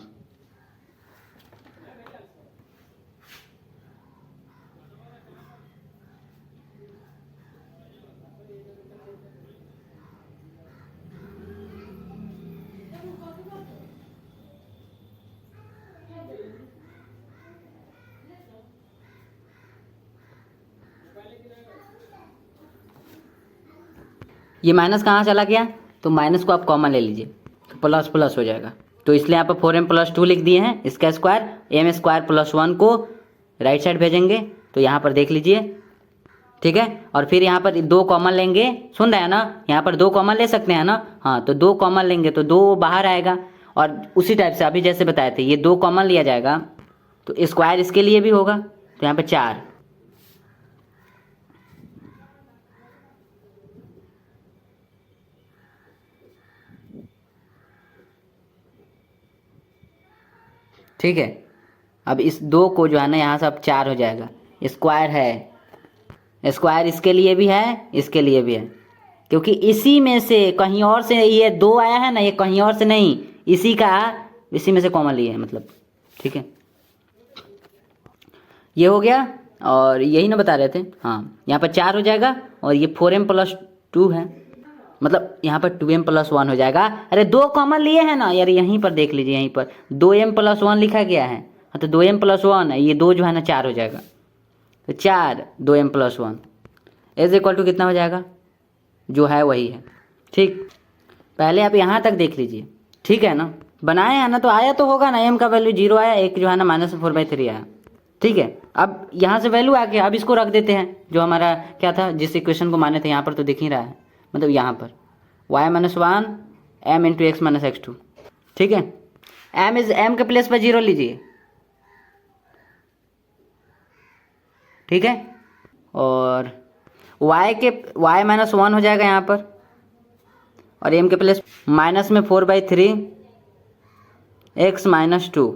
ये माइनस कहाँ चला गया, तो माइनस को आप कॉमन ले लीजिए तो प्लस प्लस हो जाएगा। तो इसलिए यहाँ पर 4m+2 लिख दिए हैं, इसका स्क्वायर m² + 1 को राइट साइड भेजेंगे तो यहाँ पर देख लीजिए, ठीक है। और फिर यहाँ पर 2 कॉमन लेंगे, सुन रहे हैं ना, यहाँ पर 2 कॉमन ले सकते हैं ना, हाँ तो 2 कॉमन लेंगे तो 2 बाहर आएगा। और उसी टाइप से अभी जैसे बताए थे ये 2 कॉमन लिया जाएगा तो स्क्वायर इसके लिए भी होगा, तो यहाँ पर 4। ठीक है, अब इस 2 को जो है ना यहाँ से अब 4 हो जाएगा, स्क्वायर है, स्क्वायर इसके लिए भी है इसके लिए भी है, क्योंकि इसी में से कहीं और से ये 2 आया है ना, ये कहीं और से नहीं, इसी में से कॉमन लिए है मतलब, ठीक है। ये हो गया और यही ना बता रहे थे, हाँ यहाँ पर 4 हो जाएगा और ये 4m+2 है, मतलब यहाँ पर 2m+1 हो जाएगा। अरे 2 कॉमन लिए हैं ना यार, यहीं पर देख लीजिए, यहीं पर 2m+1 लिखा गया है, हाँ तो 2m+1 है, ये 2 जो है ना 4 हो जाएगा, तो 4 2m+1 = कितना हो जाएगा, जो है वही है, ठीक। पहले आप यहाँ तक देख लीजिए, ठीक है ना, बनाए हैं ना, तो आया तो होगा ना, m का वैल्यू 0 आया, एक जो है ना -4/3 आया, ठीक है। अब यहाँ से वैल्यू आ गया, अब इसको रख देते हैं जो हमारा क्या था, जिस इक्वेशन को माने थे, यहाँ पर तो दिख ही रहा है, मतलब यहाँ पर y-1 m × x - x2, ठीक है। m के प्लेस पर 0 लीजिए, ठीक है, और y-1 हो जाएगा यहाँ पर, और m के प्लेस माइनस में 4/3 x - 2,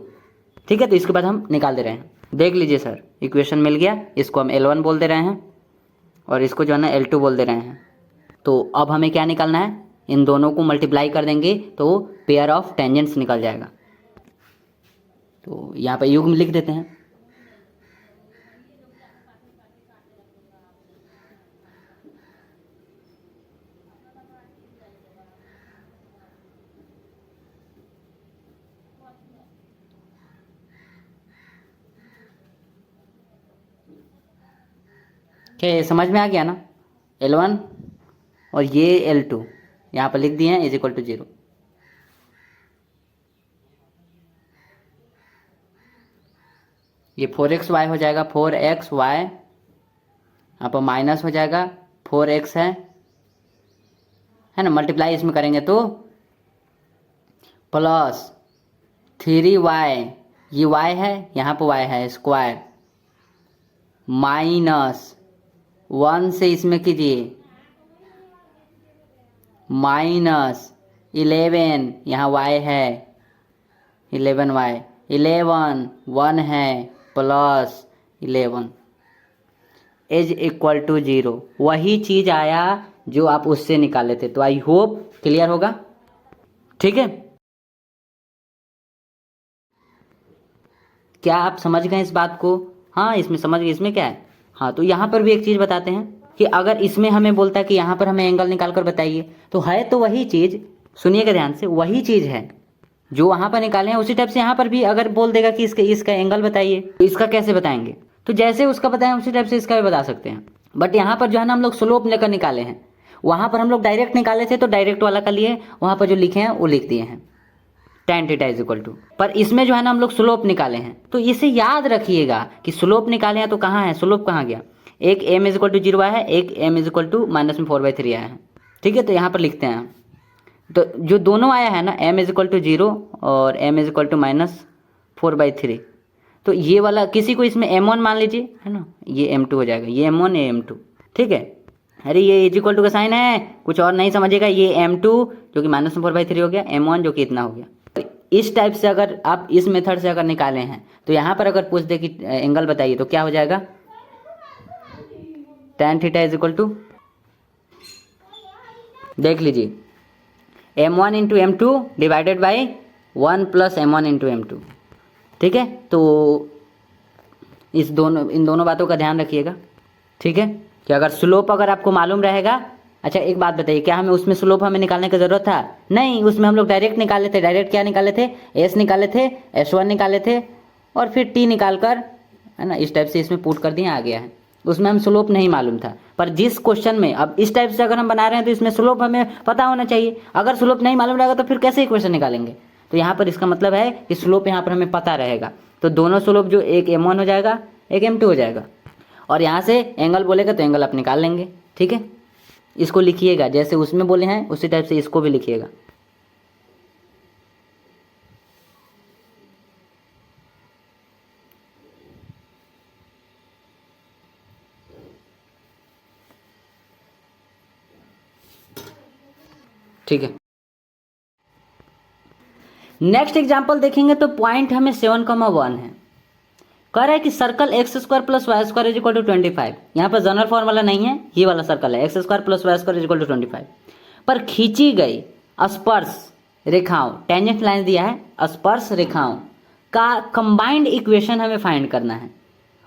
ठीक है। तो इसके बाद हम निकाल दे रहे हैं, देख लीजिए सर, इक्वेशन मिल गया, इसको हम L1 बोल दे रहे हैं और इसको जो है ना L2 बोल दे रहे हैं। तो अब हमें क्या निकालना है, इन दोनों को मल्टीप्लाई कर देंगे तो पेयर ऑफ टेंजेंट्स निकल जाएगा। तो यहाँ पर युग्म लिख देते हैं, क्या ये समझ में आ गया ना, L1 और ये L2 यहाँ पर लिख दिए हैं = 0। ये 4xy हो जाएगा, 4xy यहाँ पर माइनस हो जाएगा, 4x है ना, मल्टीप्लाई इसमें करेंगे तो प्लस 3y, ये y है, यहाँ पर y है स्क्वायर, -1 से इसमें कीजिए -11, यहाँ y है 11y, 11 1 है प्लस 11 = 0। वही चीज़ आया जो आप उससे निकाले थे। तो आई होप क्लियर होगा, ठीक है। क्या आप समझ गए इस बात को, हाँ इसमें समझ गए, इसमें क्या है, हाँ। तो यहाँ पर भी एक चीज़ बताते हैं कि अगर इसमें हमें बोलता है कि यहाँ पर हमें एंगल निकाल कर बताइए, तो है तो वही चीज़, सुनिएगा ध्यान से, वही चीज़ है जो वहाँ पर निकाले हैं, उसी टाइप से यहाँ पर भी अगर बोल देगा कि इसका एंगल बताइए, तो इसका कैसे बताएंगे, तो जैसे उसका बताएं उसी टाइप से इसका भी बता सकते हैं। बट यहाँ पर जो है ना हम लोग स्लोप लेकर निकाले हैं, वहाँ पर हम लोग डायरेक्ट निकाले थे तो डायरेक्ट वाला का लिए, वहाँ पर जो लिखे हैं वो लिख दिए हैं tan θ = पर इसमें जो है ना हम लोग स्लोप निकाले हैं। तो इसे याद रखिएगा कि स्लोप निकाले हैं तो कहाँ है, स्लोप कहाँ गया, एक m = 0 आया है, एक m = -4/3 आया है, ठीक है। तो यहाँ पर लिखते हैं, तो जो दोनों आया है ना m = 0 और m = -4/3, तो ये वाला किसी को इसमें m1 मान लीजिए, है ना, ये m2 हो जाएगा, ये m1 ये m2, ठीक है। अरे ये = का साइन है, कुछ और नहीं समझिएगा, ये m2 जो कि -4/3 हो गया, m1 जो कि इतना हो गया। तो इस टाइप से अगर आप इस मेथड से अगर निकाले हैं, तो यहाँ पर अगर पूछ दे कि एंगल बताइए, तो क्या हो जाएगा, tan θ = देख लीजिए m1 × m2 divided by 1 + m1 × m2, ठीक है। तो इन दोनों बातों का ध्यान रखिएगा, ठीक है, कि अगर स्लोप अगर आपको मालूम रहेगा। अच्छा एक बात बताइए, क्या हमें उसमें स्लोप हमें निकालने की ज़रूरत था, नहीं, उसमें हम लोग डायरेक्ट निकाले थे, डायरेक्ट क्या निकाले थे, s निकाले थे, s1 निकाले थे और फिर t निकाल कर, है ना, इस टाइप से इसमें पुट कर दिए, आ गया है। उसमें हम स्लोप नहीं मालूम था। पर जिस क्वेश्चन में अब इस टाइप से अगर हम बना रहे हैं तो इसमें स्लोप हमें पता होना चाहिए। अगर स्लोप नहीं मालूम रहेगा तो फिर कैसे इक्वेशन निकालेंगे। तो यहाँ पर इसका मतलब है कि स्लोप यहाँ पर हमें पता रहेगा। तो दोनों स्लोप जो एक m1 हो जाएगा एक m2 हो जाएगा। और यहाँ से एंगल बोलेगा तो एंगल आप निकाल लेंगे। ठीक है, इसको लिखिएगा जैसे उसमें बोले हैं उसी टाइप से इसको भी लिखिएगा। ठीक है, नेक्स्ट एग्जाम्पल देखेंगे तो पॉइंट हमें 7,1 है। कह रहा है कि circle X square plus Y square is equal to 25। यहाँ पर जनरल फॉर्मूला नहीं है, ये वाला सर्कल है X square plus Y square is equal to 25 पर खींची गई स्पर्श रेखाओं, टेंजेंट लाइन दिया है, स्पर्श रेखाओं का कंबाइंड इक्वेशन हमें फाइंड करना है।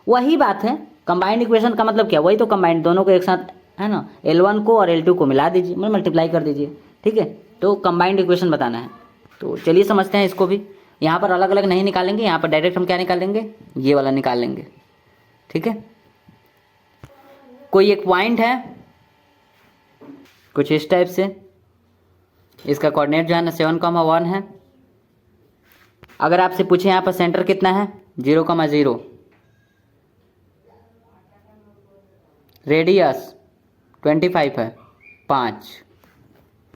वही बात है, कंबाइंड इक्वेशन का मतलब क्या, वही तो कंबाइंड दोनों को एक साथ है ना, L1 को और L2 को मिला दीजिए, मतलब मल्टीप्लाई कर दीजिए। ठीक है, तो कंबाइंड इक्वेशन बताना है। तो चलिए समझते हैं इसको भी। यहाँ पर अलग अलग नहीं निकालेंगे, यहाँ पर डायरेक्ट हम क्या निकालेंगे, ये वाला निकाल लेंगे। ठीक है, कोई एक पॉइंट है कुछ इस टाइप से, इसका कोऑर्डिनेट जो है ना 7,1 है। अगर आपसे पूछे यहाँ पर सेंटर कितना है 0,0, रेडियस 25 है 5।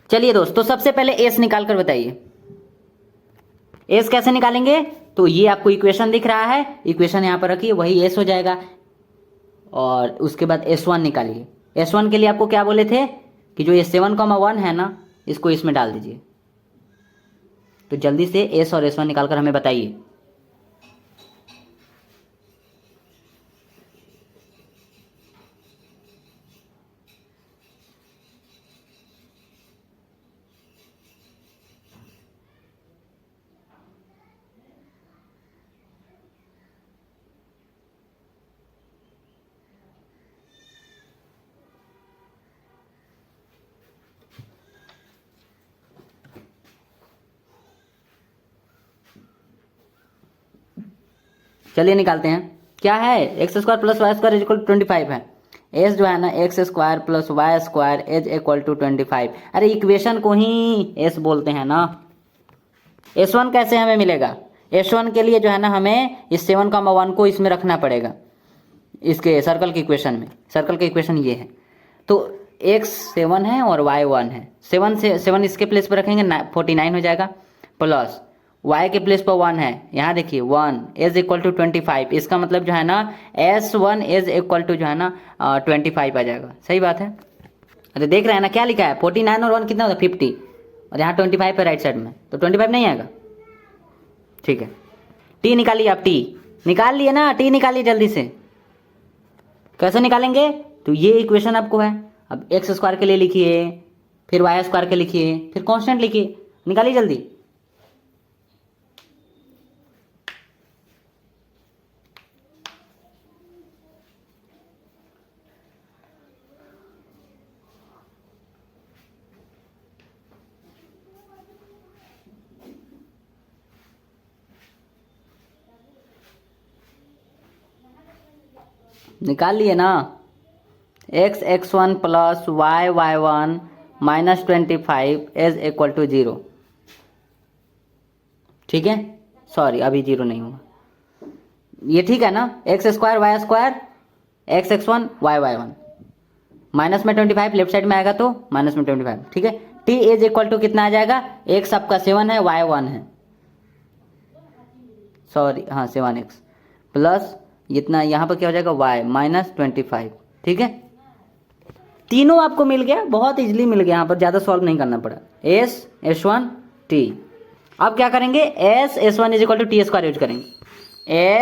चलिए दोस्तों, सबसे पहले एस निकाल कर बताइए। एस कैसे निकालेंगे, तो ये आपको इक्वेशन दिख रहा है, इक्वेशन यहाँ पर रखिए, वही एस हो जाएगा। और उसके बाद S1 निकालिए। S1 के लिए आपको क्या बोले थे कि जो ये 7,1 है ना, इसको इसमें डाल दीजिए। तो जल्दी से S और S1 निकाल कर हमें बताइए। चलिए निकालते हैं। क्या है, X square plus Y square is equal to 25 है। एस जो है ना X square plus Y square is equal to 25। अरे इक्वेशन को ही एस बोलते हैं ना। S1 कैसे हमें मिलेगा, S1 के लिए जो है ना हमें इस 7,1 को इसमें रखना पड़ेगा, इसके सर्कल के इक्वेशन में। सर्कल का इक्वेशन ये है, तो x 7 है और y 1 है। 7 से 7 इसके प्लेस पर रखेंगे 49 हो जाएगा, प्लस y के प्लेस पर 1 है, यहाँ देखिए 1 इज इक्वल टू 25। इसका मतलब जो है ना S1 इज इक्वल टू जो है ना 25 आ जाएगा। सही बात है। अरे देख रहे हैं ना क्या लिखा है, 49 और 1 कितना होता है 50, और यहाँ 25 है राइट साइड में, तो 25 नहीं आएगा। ठीक है, टी निकालिए आप, टी निकाल लिए ना, टी निकालिए जल्दी से। कैसे निकालेंगे, तो ये इक्वेशन आपको है। अब एक्स स्क्वायर के लिए लिखिए, फिर वाई स्क्वायर के लिखिए, फिर कांस्टेंट लिखिए, निकालिए जल्दी। निकाल लिए ना, x1 plus y1 minus 25 is equal to 0। ठीक है, सॉरी अभी 0 नहीं हुआ, ये ठीक है ना। X square Y square x1 y1 minus में 25 लेफ्ट साइड में आएगा तो माइनस में 25। ठीक है, t इज इक्वल टू कितना आ जाएगा, x आपका 7 है y1 है, सॉरी हाँ 7x प्लस इतना यहाँ पर क्या हो जाएगा y माइनस 25। ठीक है, तीनों आपको मिल गया, बहुत इजीली मिल गया, यहाँ पर ज़्यादा सॉल्व नहीं करना पड़ा। s s1 t। अब क्या करेंगे, s s1 is equal to T square use करेंगे।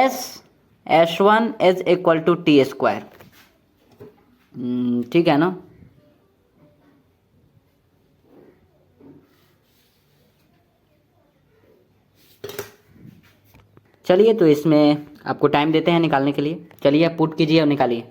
s s1 is equal to T square. ठीक है ना। चलिए तो इसमें आपको टाइम देते हैं निकालने के लिए। चलिए आप पुट कीजिए और निकालिए।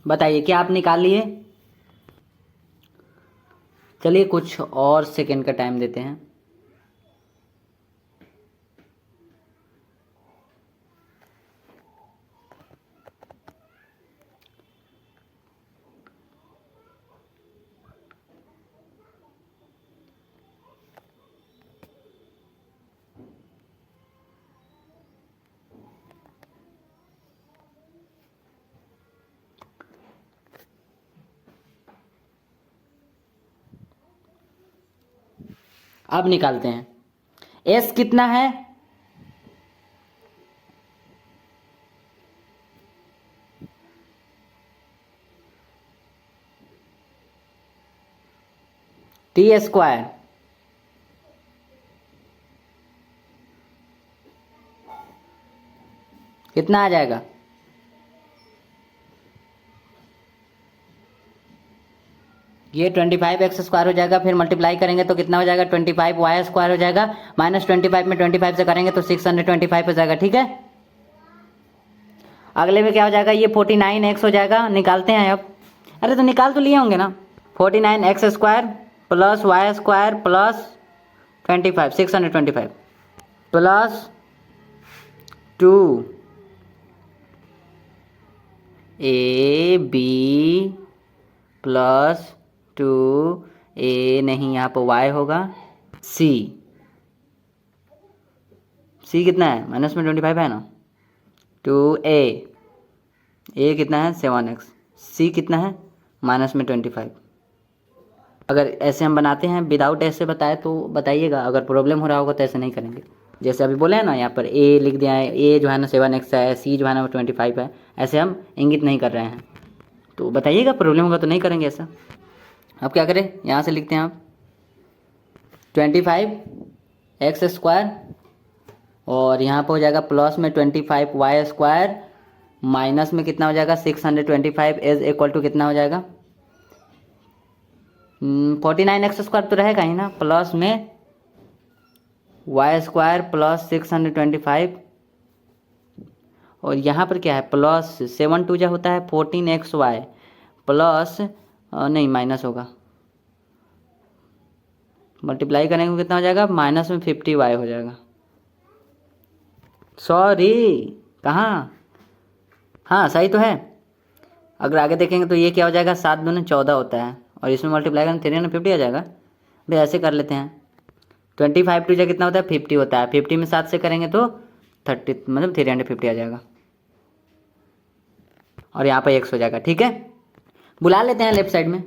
बताइए क्या आप निकाल लिए? चलिए कुछ और सेकंड का टाइम देते हैं। अब निकालते हैं। एस कितना है? टी स्क्वायर कितना आ जाएगा? ये 25x² हो जाएगा, फिर मल्टीप्लाई करेंगे तो कितना हो जाएगा? 25y² हो जाएगा, माइनस 25 में 25 से करेंगे तो 625 हो जाएगा। ठीक है, अगले में क्या हो जाएगा? ये 49x हो जाएगा। निकालते हैं अब। अरे तो निकाल तो लिए होंगे ना। 49x² plus y² plus 25 625 plus 2 AB plus 2A, नहीं यहाँ पर y होगा, C कितना है? माइनस में 25 है ना। 2A, A कितना है? 7x, C कितना है? माइनस में 25। अगर ऐसे हम बनाते हैं विदाउट ऐसे बताए तो बताइएगा, अगर प्रॉब्लम हो रहा होगा तो ऐसे नहीं करेंगे। जैसे अभी बोले हैं ना, यहाँ पर A लिख दिया है, A जो है ना 7x है, C जो है ना 25 है, ऐसे हम इंगित नहीं कर रहे हैं। तो बताइएगा, प्रॉब्लम होगा तो नहीं करेंगे ऐसा। अब क्या करें? यहाँ से लिखते हैं आप 25x² और यहाँ पर हो जाएगा प्लस में 25y² माइनस में कितना हो जाएगा? 625 इज इक्वल टू कितना हो जाएगा? 49x² तो रहेगा ही ना, प्लस में y² प्लस 625 और यहाँ पर क्या है? प्लस 7 2 जो होता है 14xy प्लस नहीं माइनस होगा, मल्टीप्लाई करेंगे तो कितना हो जाएगा? माइनस में 50y हो जाएगा। सॉरी, कहाँ? हाँ सही तो है। अगर आगे देखेंगे तो ये क्या हो जाएगा? 7 दूनी 14 होता है और इसमें मल्टीप्लाई करेंगे 350 आ जाएगा। भाई ऐसे कर लेते हैं। 25 टू जा कितना होता है? 50 होता है। 50 में 7 से करेंगे तो 30 मतलब 350 आ जाएगा और यहाँ पर x हो जाएगा। ठीक है, बुला लेते हैं लेफ्ट साइड में।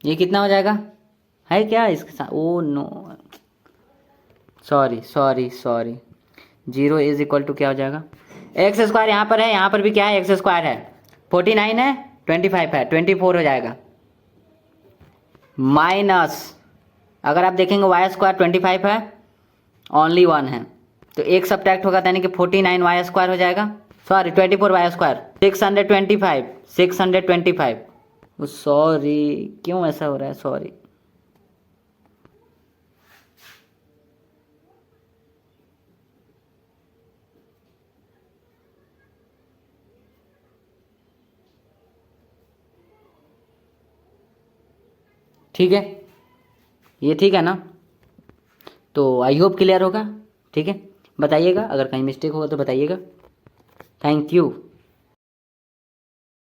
ये कितना हो जाएगा? है क्या इसके साथ? Oh no, sorry 0 is equal to क्या हो जाएगा? x² यहाँ पर है, यहाँ पर भी क्या है? x² है। 49 है, 25 है, 24 हो जाएगा। माइनस अगर आप देखेंगे y² 25 है, ओनली 1 है तो एक सब्ट्रैक्ट होगा, यानी कि 49y² हो जाएगा। Sorry 24y², 625। सॉरी क्यों ऐसा हो रहा है? सॉरी। ठीक है, ये ठीक है ना? तो आई होप क्लियर होगा। ठीक है, बताइएगा अगर कहीं मिस्टेक होगा तो बताइएगा। Thank you.